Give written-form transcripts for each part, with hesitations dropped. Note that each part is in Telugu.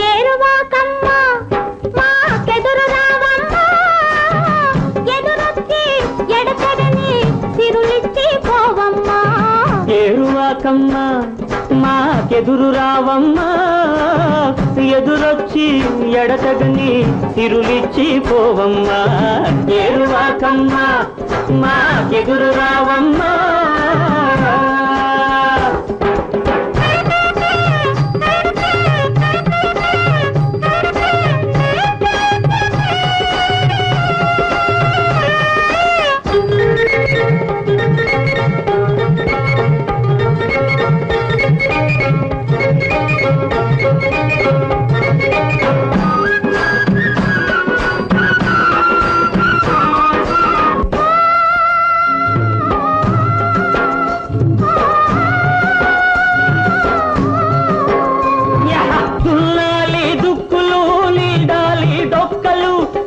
ఏరువాకమ్మ మాకెదురు రావమ్మ, ఎదురొచ్చి ఎడతెగని సిరులిచ్చి పోవమ్మా. ఏరువాకమ్మ మాకెదురు రావమ్మా, ఎదురొచ్చి ఎడతగని సిరులిచ్చి పోవమ్మా. ఏరువాకమ్మ మాకెదురు రావమ్మా.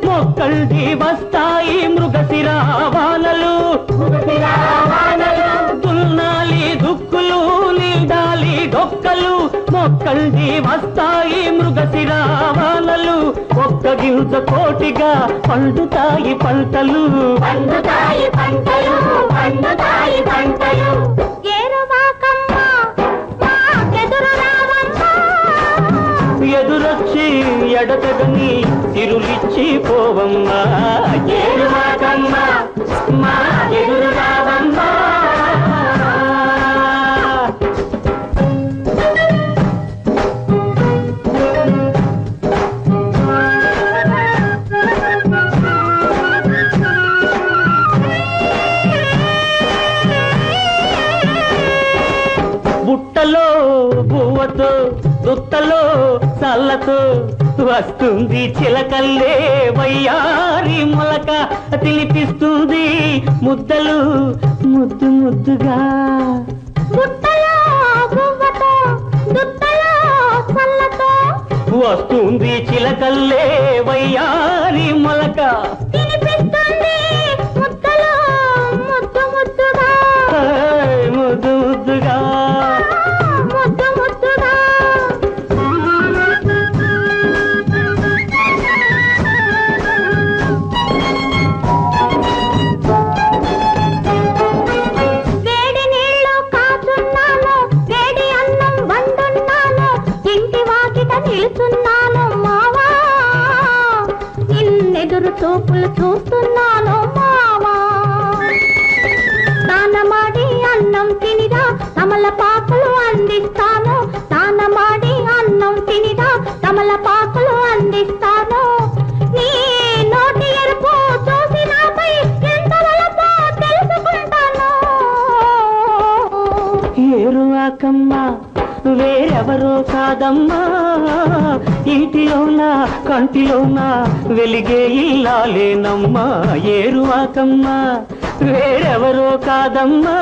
మొక్కల్ది వస్తాయి మృగశిరావానలు, దున్నాలి దుక్కులు నీడాలి డొక్కలు, మొక్కల్ది వస్తాయి మృగశిరావానలు. ఒక్క గింజ కోటిగా పండుతాయి పంటలు, పండుతాయి పంటలు, పండుతాయి పంటలు. ఏరువాకమ్మ మాకెదురు రావమ్మ, ఎదురొచ్చి ఎడతగని సిరులిచ్చి పోవమ్మా. ఏరువాకమ్మ మాకెదురు రావమ్మా. బుట్టలో బువ్వతో దుత్తలో చల్లతో వస్తుంది చిలకల్లే వయ్యారి మొలక, తినిపిస్తుంది ముద్దలు ముద్దు ముద్దుగా. బుట్టలో బువ్వతో దుత్తలో చల్లతో వస్తుంది చిలకల్లే వయ్యారి మొలక, తినిపిస్తుంది ముద్దలు ముద్దు ముద్దుగా. ముద్దు ముద్దుగా ముద్దు ముద్దుగా. వేడి నీళ్ళు కాచున్నాను, వేడి అన్నం వండున్నాను, ఇంటి వాకిట నిలుచున్నాను మావా, నిన్నెదురు చూపులు చూస్తున్నాను మావా. స్నానమాడి అన్నం తినిరా తమలపాకులు అందిస్తాను, స్నానమాడి అన్నం తినిరా తమలపాకులు అందిస్తాను. నీ నోటి ఎరుపు చూసి నాపై ఎంత వలపో తెలుసుకుంటాను. ఏరువాకమ్మ వేరెవరో కాదమ్మా, ఇంటిలోన కంటిలోన వెలిగే ఇల్లాలేనమ్మా. ఏరువాకమ్మ వేరెవరో కాదమ్మా.